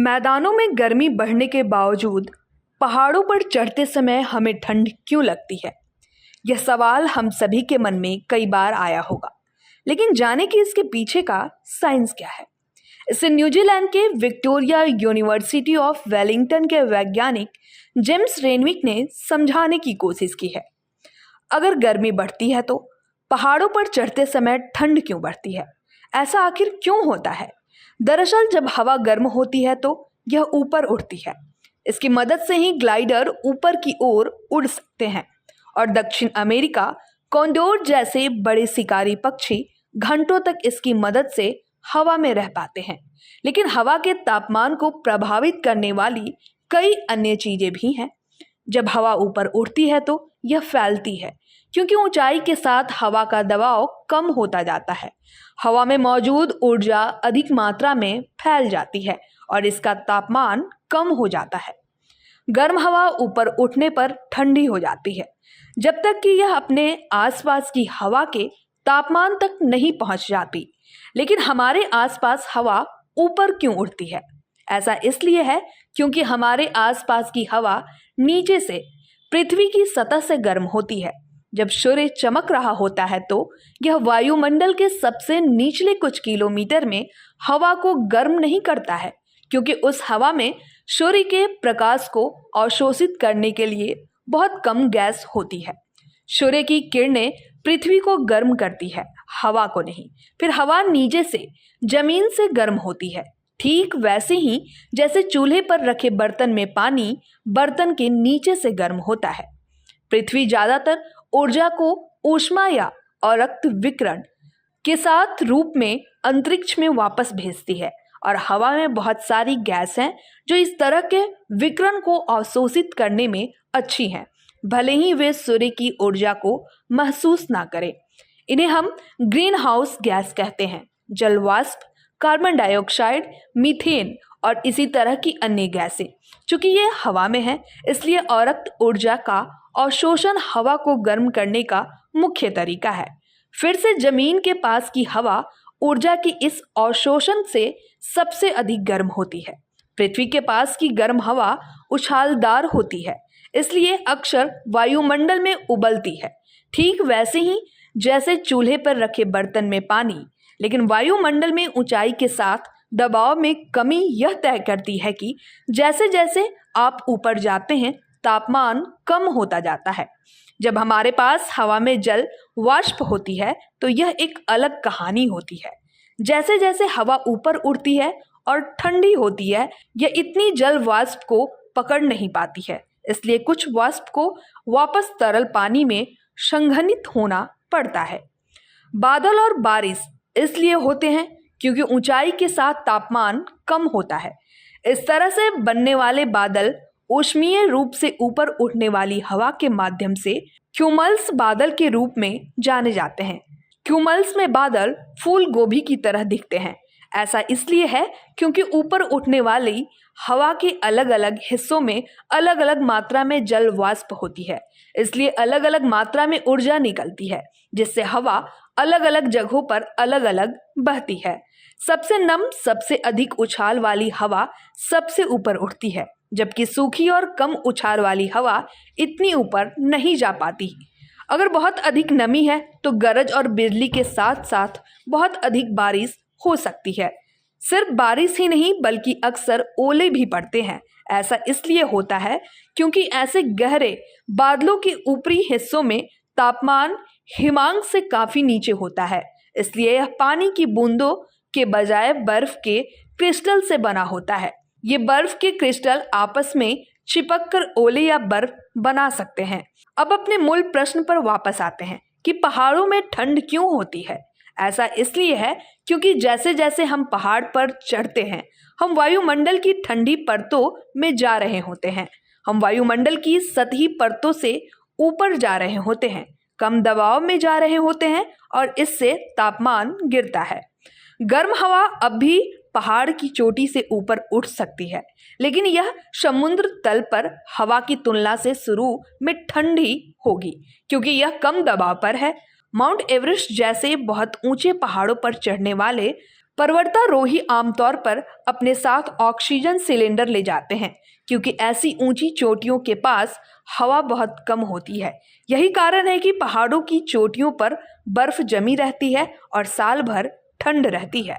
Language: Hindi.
मैदानों में गर्मी बढ़ने के बावजूद पहाड़ों पर चढ़ते समय हमें ठंड क्यों लगती है? यह सवाल हम सभी के मन में कई बार आया होगा, लेकिन जाने कि इसके पीछे का साइंस क्या है। इसे न्यूजीलैंड के विक्टोरिया यूनिवर्सिटी ऑफ वेलिंगटन के वैज्ञानिक जेम्स रेनविक ने समझाने की कोशिश की है। अगर गर्मी बढ़ती है तो पहाड़ों पर चढ़ते समय ठंड क्यों बढ़ती है? ऐसा आखिर क्यों होता है? दरअसल जब हवा गर्म होती है तो यह ऊपर उठती है। इसकी मदद से ही ग्लाइडर ऊपर की ओर उड़ सकते हैं और दक्षिण अमेरिका कॉन्डोर जैसे बड़े शिकारी पक्षी घंटों तक इसकी मदद से हवा में रह पाते हैं। लेकिन हवा के तापमान को प्रभावित करने वाली कई अन्य चीजें भी हैं। जब हवा ऊपर उठती है तो यह फैलती है, क्योंकि ऊंचाई के साथ हवा का दबाव कम होता जाता है। हवा में मौजूद ऊर्जा अधिक मात्रा में फैल जाती है और इसका तापमान कम हो जाता है। गर्म हवा ऊपर उठने पर ठंडी हो जाती है, जब तक कि यह अपने आसपास की हवा के तापमान तक नहीं पहुंच जाती। लेकिन हमारे आसपास हवा ऊपर क्यों उठती है? ऐसा इसलिए है क्योंकि हमारे आसपास की हवा नीचे से पृथ्वी की सतह से गर्म होती है। जब सूर्य चमक रहा होता है तो यह वायुमंडल के सबसे निचले कुछ किलोमीटर में हवा को गर्म नहीं करता है, क्योंकि उस हवा में सूर्य के प्रकाश को अवशोषित करने के लिए बहुत कम गैस होती है। सूर्य की किरणें पृथ्वी को गर्म करती है, हवा को नहीं। फिर हवा नीचे से जमीन से गर्म होती है, ठीक वैसे ही जैसे चूल्हे पर रखे बर्तन में पानी बर्तन के नीचे से गर्म होता है। पृथ्वी ज्यादातर ऊर्जा को ऊष्मा या अवरक्त विकिरण के साथ रूप में अंतरिक्ष में वापस भेजती है, और हवा में बहुत सारी गैस हैं जो इस तरह के विकिरण को अवशोषित करने में अच्छी हैं, भले ही वे सूर्य की ऊर्जा को महसूस ना करें। इन्हें हम ग्रीन हाउस गैस कहते हैं। जलवाष्प, कार्बन डाइऑक्साइड, मीथेन और इसी तरह की अन्य गैसें। चूंकि ये हवा में है, इसलिए अवरक्त ऊर्जा का अवशोषण हवा को गर्म करने का मुख्य तरीका है। फिर से जमीन के पास की हवा ऊर्जा की इस अवशोषण से सबसे अधिक गर्म होती है। पृथ्वी के पास की गर्म हवा उछालदार होती है, इसलिए अक्सर वायुमंडल में उबलती है, ठीक वैसे ही जैसे चूल्हे पर रखे बर्तन में पानी। लेकिन वायुमंडल में ऊंचाई के साथ दबाव में कमी यह तय करती है कि जैसे जैसे आप ऊपर जाते हैं तापमान कम होता जाता है। जब हमारे पास हवा में जल वाष्प होती है तो यह एक अलग कहानी होती है। जैसे जैसे हवा ऊपर उड़ती है और ठंडी होती है, यह इतनी जल वाष्प को पकड़ नहीं पाती है, इसलिए कुछ वाष्प को वापस तरल पानी में संघनित होना पड़ता है। बादल और बारिश इसलिए होते हैं क्योंकि ऊंचाई के साथ तापमान कम होता है। इस तरह से बनने वाले बादल ऊष्मीय रूप से ऊपर उठने वाली हवा के माध्यम से क्यूमल्स बादल के रूप में जाने जाते हैं। क्यूमल्स में बादल फूल गोभी की तरह दिखते हैं। ऐसा इसलिए है क्योंकि ऊपर उठने वाली हवा के अलग अलग हिस्सों में अलग अलग मात्रा में जल वाष्प होती है, इसलिए अलग अलग मात्रा में ऊर्जा निकलती है, जिससे हवा अलग अलग जगहों पर अलग अलग बहती है। सबसे नम, सबसे अधिक उछाल वाली हवा सबसे ऊपर उठती है, जबकि सूखी और कम उछाल वाली हवा इतनी ऊपर नहीं जा पाती। अगर बहुत अधिक नमी है तो गरज और बिजली के साथ साथ बहुत अधिक बारिश हो सकती है। सिर्फ बारिश ही नहीं बल्कि अक्सर ओले भी पड़ते हैं। ऐसा इसलिए होता है क्योंकि ऐसे गहरे बादलों के ऊपरी हिस्सों में तापमान हिमांक से काफी नीचे होता है, इसलिए यह पानी की बूंदों के बजाय बर्फ के क्रिस्टल से बना होता है। ये बर्फ के क्रिस्टल आपस में चिपककर ओले या बर्फ बना सकते हैं। अब अपने मूल प्रश्न पर वापस आते हैं कि पहाड़ों में ठंड क्यों होती है। ऐसा इसलिए है क्योंकि जैसे जैसे हम पहाड़ पर चढ़ते हैं, हम वायुमंडल की ठंडी परतों में जा रहे होते हैं। हम वायुमंडल की सतही परतों से ऊपर जा रहे होते हैं, कम दबाव में जा रहे होते हैं, और इससे तापमान गिरता है। गर्म हवा अब भी पहाड़ की चोटी से ऊपर उठ सकती है, लेकिन यह समुद्र तल पर हवा की तुलना से शुरू में ठंडी होगी, क्योंकि यह कम दबाव पर है। माउंट एवरेस्ट जैसे बहुत ऊंचे पहाड़ों पर चढ़ने वाले पर्वतारोही आमतौर पर अपने साथ ऑक्सीजन सिलेंडर ले जाते हैं क्योंकि ऐसी ऊंची चोटियों के पास हवा बहुत कम होती है। यही कारण है कि पहाड़ों की चोटियों पर बर्फ जमी रहती है और साल भर ठंड रहती है।